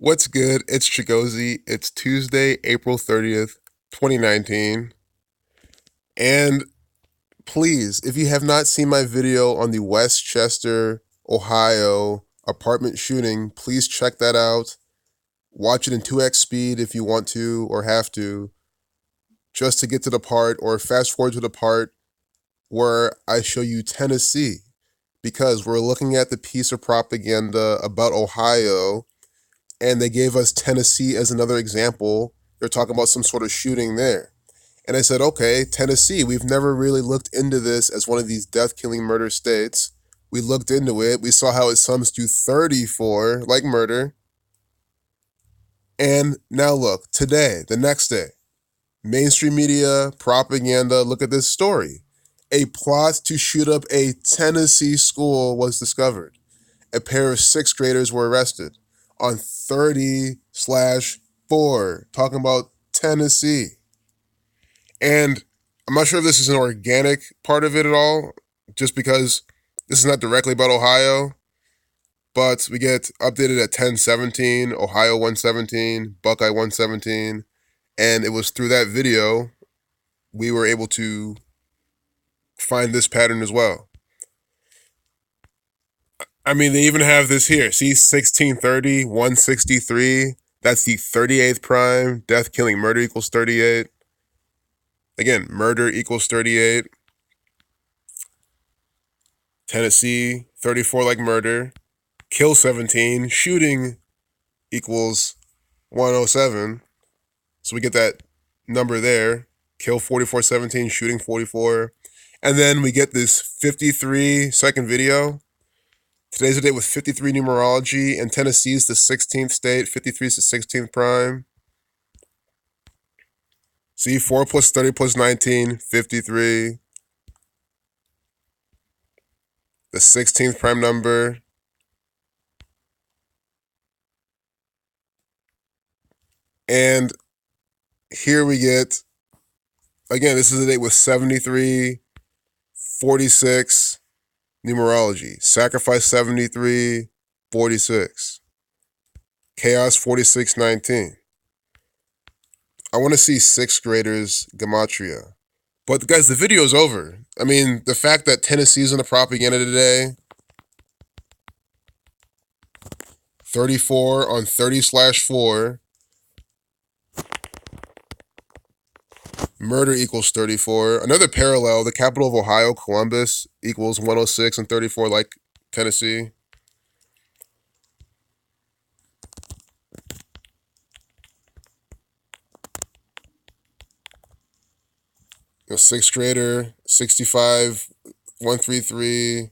What's good? It's Chigozy. It's Tuesday, April 30th, 2019. And please, if you have not seen my video on the Westchester, Ohio apartment shooting, please check that out. Watch it in 2x speed if you want to or have to, just to get to the part, or fast forward to the part where I show you Tennessee, because we're looking at the piece of propaganda about Ohio and they gave us Tennessee as another example. They're talking about some sort of shooting there. And I said, okay, Tennessee, we've never really looked into this as one of these death, killing, murder states. We looked into it. We saw how it sums to 34, like murder. And now look, today, the next day, mainstream media, propaganda, look at this story. A plot to shoot up a Tennessee school was discovered. A pair of sixth graders were arrested on 30/4, talking about Tennessee. And I'm not sure if this is an organic part of it at all, just because this is not directly about Ohio, but we get updated at 10/17, Ohio 117, Buckeye 117, and it was through that video we were able to find this pattern as well. I mean, they even have this here. See, 1630, 163. That's the 38th prime. Death, killing, murder equals 38. Again, murder equals 38. Tennessee, 34 like murder. Kill 17. Shooting equals 107. So we get that number there. Kill 44/17, shooting 44. And then we get this 53-second video. Today's the day with 53 numerology, and Tennessee is the 16th state. 53 is the 16th prime. See, 4 plus 30 plus 19, 53. The 16th prime number. And here we get, again, this is the date with 73, 46 numerology. Sacrifice 73, 46. Chaos 46/19. I want to see sixth graders gematria. But guys, the video's over. I mean, the fact that Tennessee's in the propaganda today, 34 on 30/4, murder equals 34. Another parallel, the capital of Ohio, Columbus, equals 106 and 34 like Tennessee. Sixth grader, 65, 133.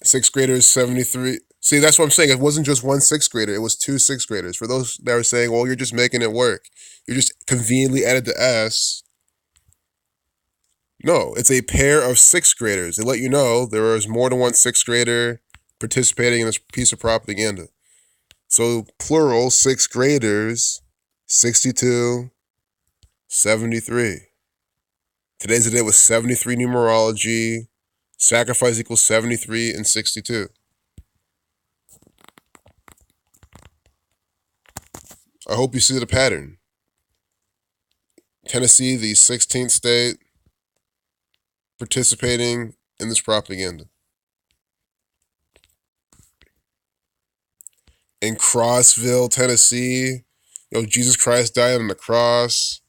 Sixth graders, 73. See, that's what I'm saying. It wasn't just one sixth grader. It was two sixth graders. For those that are saying, well, you're just making it work. You just conveniently added the S. No, it's a pair of sixth graders. They let you know there is more than one sixth grader participating in this piece of propaganda. So plural, sixth graders, 62, 73. Today's the day with 73 numerology. Sacrifice equals 73 and 62. I hope you see the pattern. Tennessee, the 16th state, participating in this propaganda. In Crossville, Tennessee, Jesus Christ died on the cross.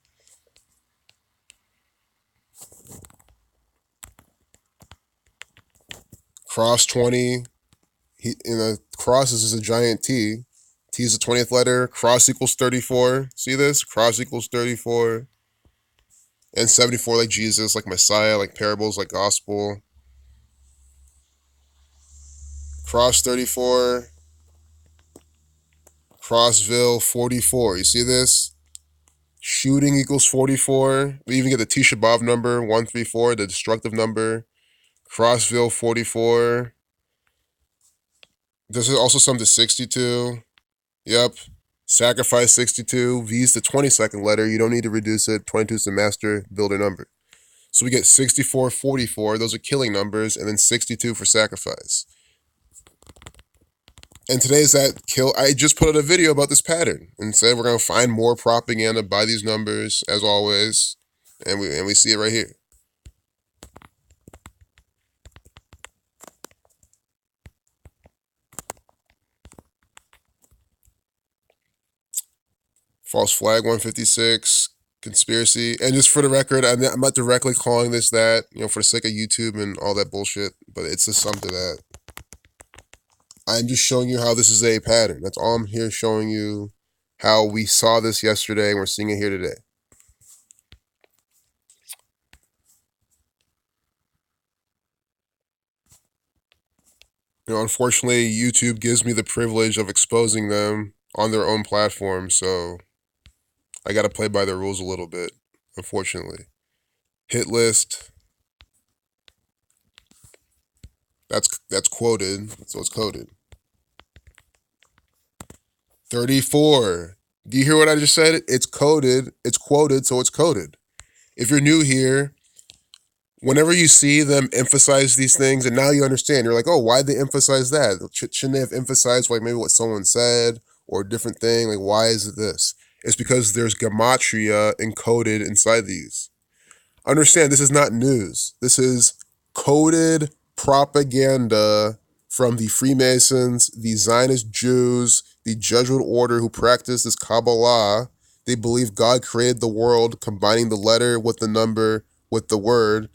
Cross 20. Cross is a giant T. T is the 20th letter. Cross equals 34. See this? Cross equals 34. And 74 like Jesus, like Messiah, like parables, like gospel. Cross 34. Crossville 44. You see this? Shooting equals 44. We even get the Tisha B'Av number, 134, the destructive number. Crossville 44. This is also sum to 62. Yep. Sacrifice 62. V is the 22nd letter. You don't need to reduce it. 22 is the master builder number. So we get 64, 44. Those are killing numbers. And then 62 for sacrifice. And today's that kill. I just put out a video about this pattern and said we're gonna find more propaganda by these numbers as always, and we see it right here. False flag 156, conspiracy, and just for the record, I'm not directly calling this that, for the sake of YouTube and all that bullshit, but it's just some to that. I'm just showing you how this is a pattern. That's all I'm here showing you. How we saw this yesterday and we're seeing it here today. Unfortunately, YouTube gives me the privilege of exposing them on their own platform, so I got to play by their rules a little bit, unfortunately. Hit list. That's quoted, so it's coded. 34. Do you hear what I just said? It's coded, it's quoted, so it's coded. If you're new here, whenever you see them emphasize these things, and now you understand, you're like, oh, why'd they emphasize that? Shouldn't they have emphasized like maybe what someone said or a different thing? Like, why is it this? It's because there's gematria encoded inside these. Understand, this is not news. This is coded propaganda from the Freemasons, the Zionist Jews, the Jesuit order who practice this Kabbalah. They believe God created the world, combining the letter with the number with the word.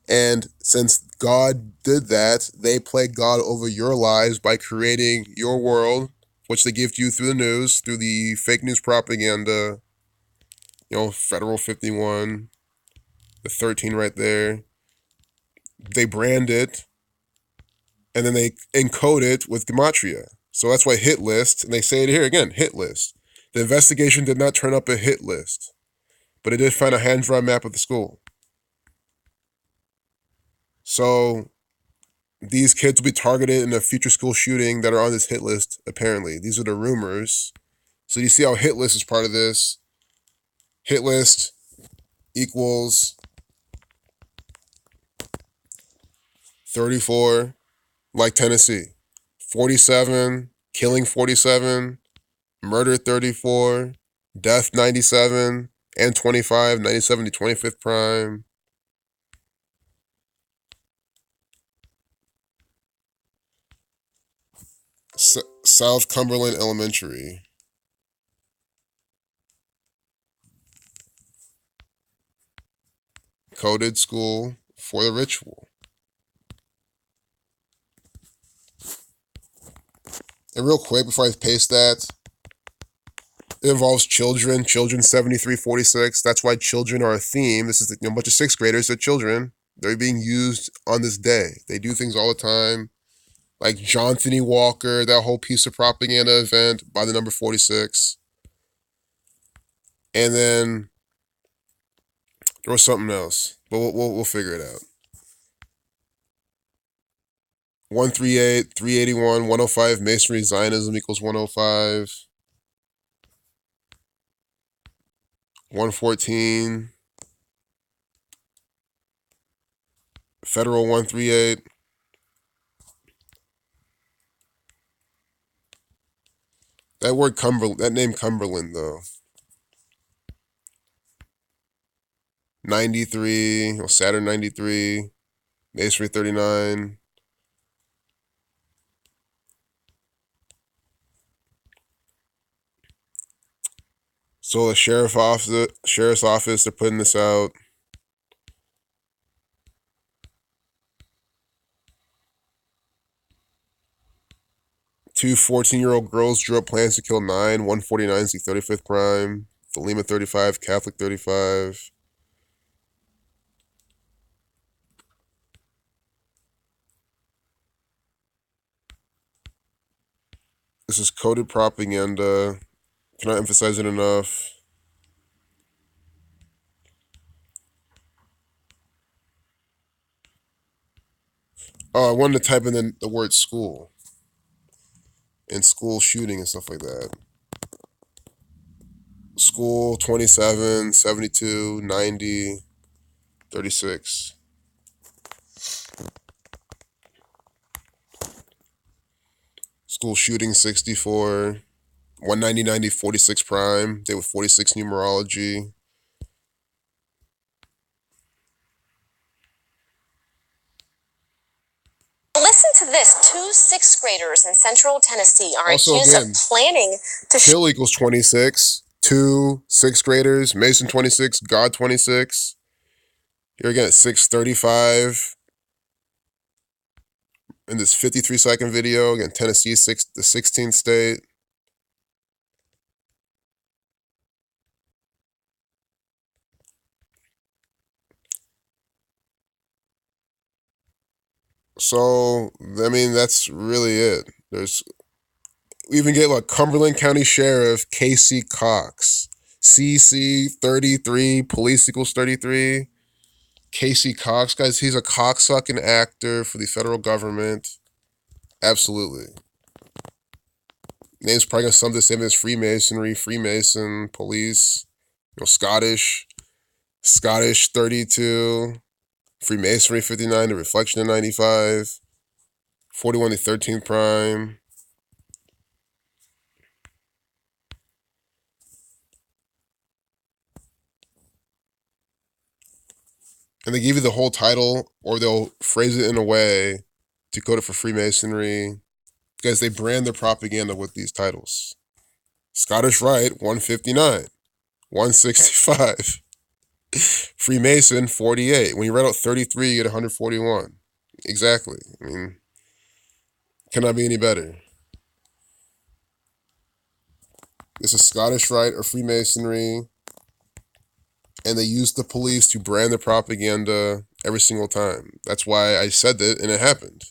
And since God did that, they play God over your lives by creating your world, which they give to you through the news, through the fake news propaganda, Federal 51, the 13 right there. They brand it, and then they encode it with gematria. So that's why hit list, and they say it here again, hit list. The investigation did not turn up a hit list, but it did find a hand-drawn map of the school. So these kids will be targeted in a future school shooting that are on this hit list, apparently. These are the rumors. So you see how hit list is part of this. Hit list equals 34, like Tennessee. 47, killing 47, murder 34, death 97, and 25, 97 to 25th prime. South Cumberland Elementary. Coded school for the ritual. And real quick, before I paste that, it involves children. Children 7346. That's why children are a theme. This is a bunch of sixth graders. They're children. They're being used on this day. They do things all the time. Like Johnthony Walker, that whole piece of propaganda event by the number 46. And then there was something else, but we'll figure it out. 138, 381, 105, Masonry Zionism equals 105. 114, Federal 138. That word Cumberland, that name Cumberland though. 93, Saturn 93, Masonry 39. So the sheriff's office, they're putting this out. Two 14-year-old girls drew up plans to kill 9. 149 is the 35th crime. Thelema 35, Catholic 35. This is coded propaganda. Cannot emphasize it enough. Oh, I wanted to type in the word school. And school shooting and stuff like that. School 27, 72, 90, 36. It's School shooting 64. 190 46 prime. Day with 46 numerology. Listen to this. Two sixth graders in central Tennessee are Also, accused again, of planning to kill equals 26. Two sixth graders. Mason 26. God 26. Here again at 6:35. In this 53-second video, again, Tennessee, the 16th state. So, I mean, that's really it. We even get like Cumberland County Sheriff Casey Cox. CC 33, police equals 33. Casey Cox, guys, he's a cocksucking actor for the federal government. Absolutely. Name's probably gonna sum the same as Freemasonry, Freemason, police, Scottish 32, Freemasonry 59, the reflection of 95, 41 to 13th prime. And they give you the whole title, or they'll phrase it in a way to code it for Freemasonry, because they brand their propaganda with these titles. Scottish Rite, 159. 165. Freemason, 48. When you write out 33, you get 141. Exactly. I mean, cannot be any better. This is Scottish Rite or Freemasonry, and they use the police to brand their propaganda every single time. That's why I said that, and it happened.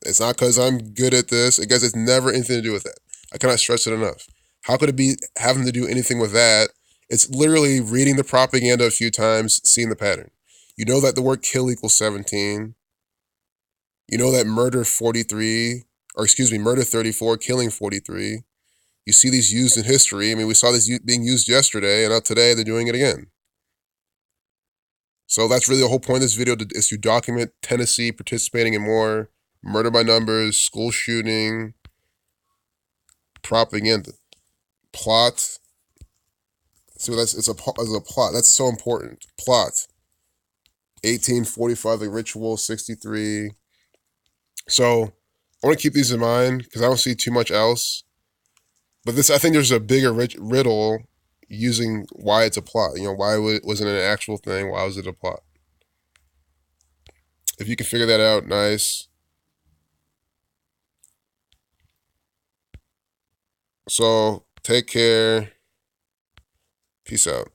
It's not because I'm good at this. Because it's never anything to do with that. I cannot stress it enough. How could it be having to do anything with that? It's literally reading the propaganda a few times, seeing the pattern. You know that the word kill equals 17. You know that murder 43, or excuse me, murder 34, killing 43. You see these used in history. I mean, we saw this being used yesterday, and now today they're doing it again. So that's really the whole point of this video, is to document Tennessee participating in more murder by numbers, school shooting, propaganda, plot. So it's a plot. That's so important. Plot. 1845, the ritual. 63. So I want to keep these in mind because I don't see too much else. But I think there's a bigger riddle using why it's a plot. Why wasn't it an actual thing? Why was it a plot? If you can figure that out, nice. So take care. Peace out.